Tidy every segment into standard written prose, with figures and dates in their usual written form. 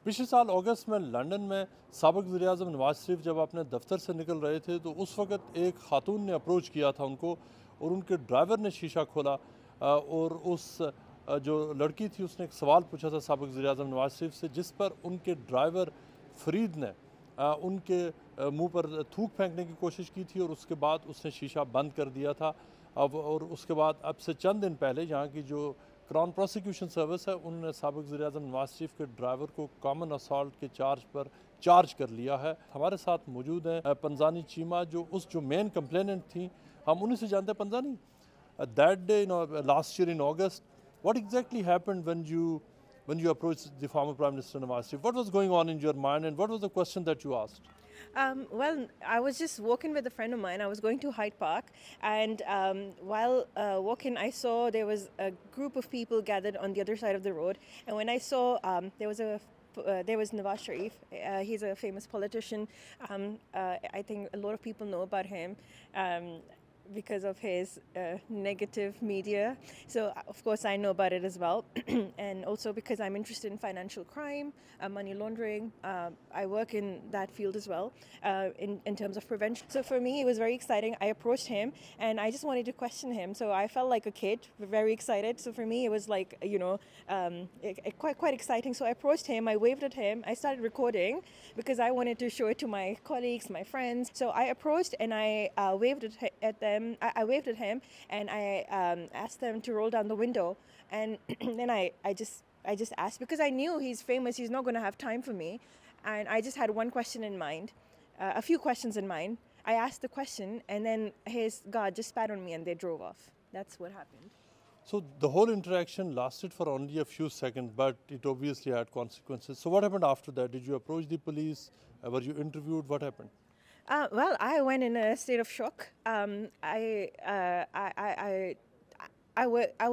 पिछले साल अगस्त में लंदन में साबिक़ वज़ीर-ए-आज़म नवाज शरीफ जब अपने दफ्तर से निकल रहे थे तो उस वक़्त एक खातून ने अप्रोच किया था उनको और उनके ड्राइवर ने शीशा खोला और उस जो लड़की थी उसने एक सवाल पूछा था साबिक़ वज़ीर-ए-आज़म नवाज शरीफ से, जिस पर उनके ड्राइवर फरीद ने उनके मुंह पर थूक फेंकने की कोशिश की थी और उसके बाद उसने शीशा बंद कर दिया था। अब और उसके बाद अब से चंद दिन पहले यहाँ की जो क्राउन प्रोसिक्यूशन सर्विस है उन्होंने साबिक़ वज़ीर-ए-आज़म नवाज शरीफ के ड्राइवर को कॉमन असॉल्ट के चार्ज पर चार्ज कर लिया है। हमारे साथ मौजूद हैं पंजानी चीमा जो मेन कंप्लेनेंट थी। हम उन्हीं से जानते हैं। पंजानी, that day last year in August, what exactly happened when you approached the former Prime Minister Nawaz Sharif? What was going on in your mind and what was the question that you asked? Well, I was just walking with a friend of mine. I was going to Hyde Park, and while walking, I saw there was a group of people gathered on the other side of the road. And when I saw there was Nawaz Sharif. He's a famous politician. I think a lot of people know about him. Because of his negative media. So of course I know about it as well. And also because I'm interested in financial crime, money laundering. I work in that field as well, in terms of prevention. So for me it was very exciting. I approached him and I just wanted to question him. So I felt like a kid, very excited. So for me it was like, quite exciting. So I approached him, I waved at him, I started recording because I wanted to show it to my colleagues, my friends. So I approached and I waved at them. I waved at him and I asked them to roll down the window, and then I just asked because I knew he's famous, he's not going to have time for me, and I just had one question in mind, a few questions in mind. I asked the question and then his guard just spat on me and they drove off. That's what happened. So the whole interaction lasted for only a few seconds, but it obviously had consequences. So what happened after that? Did you approach the police? Were you interviewed? What happened? Well, I went in a state of shock. I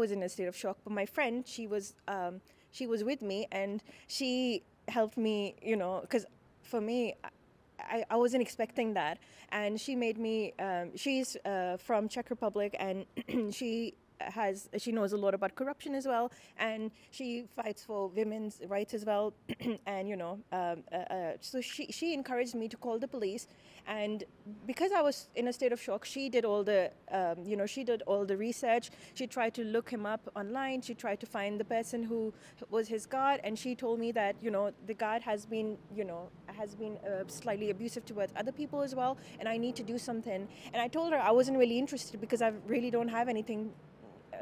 was in a state of shock, but my friend, she was with me and she helped me, because for me, I wasn't expecting that. And she made me, she's from Czech Republic, and she knows a lot about corruption as well, and she fights for women's rights as well. And so she encouraged me to call the police, and because I was in a state of shock, she did all the she did all the research. She tried to look him up online. She tried to find the person who was his guard, and she told me that the guard has been slightly abusive towards other people as well, and I need to do something. And I told her I wasn't really interested because I really don't have anything.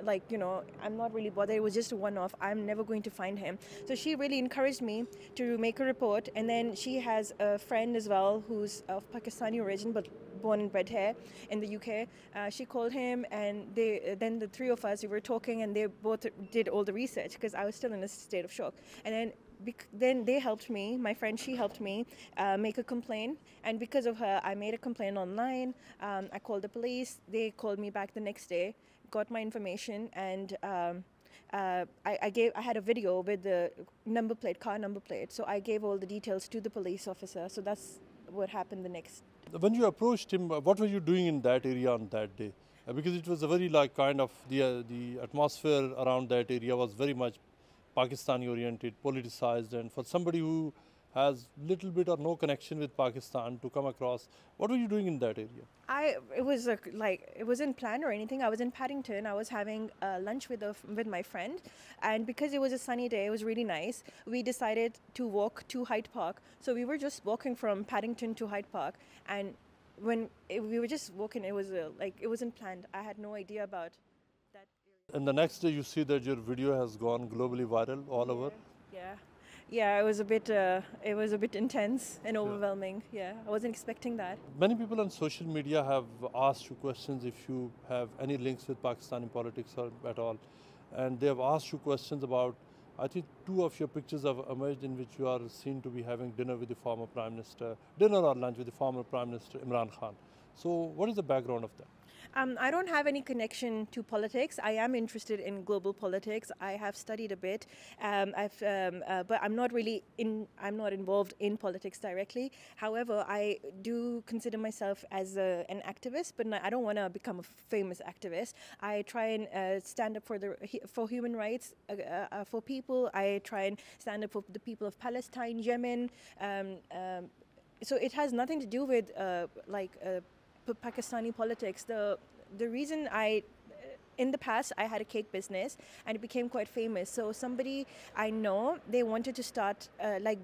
I'm not really bothered. It was just a one-off. I'm never going to find him. So she really encouraged me to make a report. And then she has a friend as well who's of Pakistani origin but born and bred here in the UK. She called him, and then the three of us, we were talking, and they both did all the research because I was still in a state of shock. And then they helped me, my friend, she helped me make a complaint, and because of her I made a complaint online. I called the police. They called me back the next day, got my information, and I had a video with the car number plate, so I gave all the details to the police officer. So that's what happened the next. When you approached him, what were you doing in that area on that day? Because it was a very kind of the atmosphere around that area was very much Pakistani oriented, politicized, and for somebody who has little bit or no connection with Pakistan to come across, what were you doing in that area? It wasn't planned or anything. I was in Paddington. I was having lunch with my friend, and because it was a sunny day, it was really nice. We decided to walk to Hyde Park. So we were just walking from Paddington to Hyde Park, and when we were just walking, it was it wasn't planned. I had no idea about that area. And the next day, you see that your video has gone globally viral all over. Yeah, it was a bit intense and overwhelming. Yeah, I wasn't expecting that. Many people on social media have asked you questions if you have any links with Pakistani politics or at all. And they have asked you questions about, I think 2 of your pictures have emerged in which you are seen to be having dinner with the former Prime Minister, dinner or lunch with the former Prime Minister Imran Khan. So what is the background of that? I don't have any connection to politics. I am interested in global politics. I have studied a bit, but I'm not really I'm not involved in politics directly. However, I do consider myself as an activist, but I don't want to become a famous activist. I try and stand up for human rights for people. I try and stand up for the people of Palestine, Yemen. So it has nothing to do with Pakistani politics. The reason in the past I had a cake business and it became quite famous. So somebody I know, they wanted to start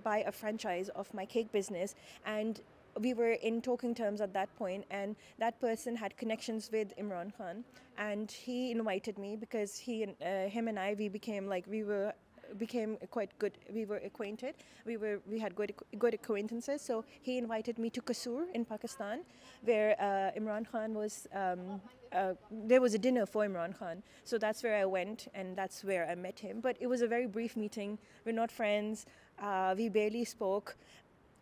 buy a franchise of my cake business, and we were in talking terms at that point, and that person had connections with Imran Khan, and he invited me because him and I, we became quite good. We were acquainted. We had good acquaintances. So he invited me to Kasur in Pakistan, where Imran Khan was. There was a dinner for Imran Khan. So that's where I went, and that's where I met him. But it was a very brief meeting. We're not friends. We barely spoke.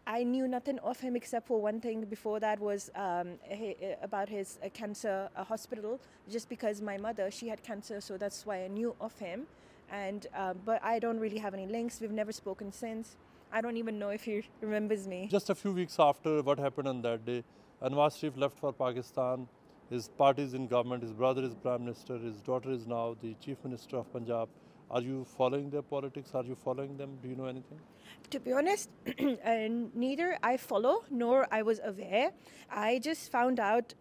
I knew nothing of him except for one thing before that was about his cancer hospital, just because my mother, she had cancer, so that's why I knew of him. And but I don't really have any links. We've never spoken since. I don't even know if he remembers me. Just a few weeks after what happened on that day, Nawaz Sharif left for Pakistan. His party is in government, his brother is Prime Minister, his daughter is now the Chief Minister of Punjab. Are you following their politics? Are you following them? Do you know anything? To be honest, neither I follow nor I was aware. I just found out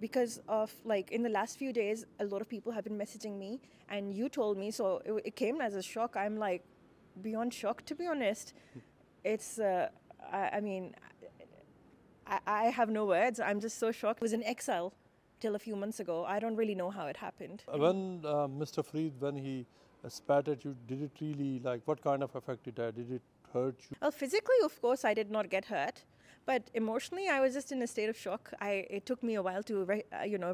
because of, in the last few days, a lot of people have been messaging me, and you told me, so it came as a shock. I'm like beyond shocked, to be honest. It's, I have no words. I'm just so shocked. I was in exile till a few months ago. I don't really know how it happened. When Mr. Fareed, when he spat at you, did it really, what kind of effect it had? Did it hurt you? Well, physically, of course, I did not get hurt. But emotionally, I was just in a state of shock. It took me a while to,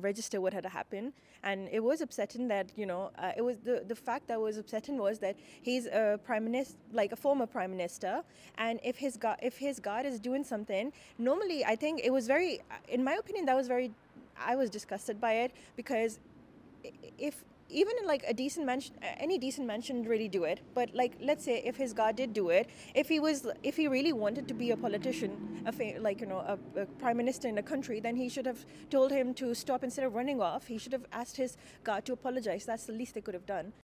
register what had happened, and it was upsetting that, it was the fact that was upsetting was that he's a prime minister, like a former prime minister, and if his God is doing something, normally I think it was very, in my opinion, I was disgusted by it, because if even like a decent man, any decent man shouldn't really do it. But let's say if his God did do it, if he really wanted to be a politician, a prime minister in a country, then he should have told him to stop instead of running off. He should have asked his God to apologize. That's the least they could have done.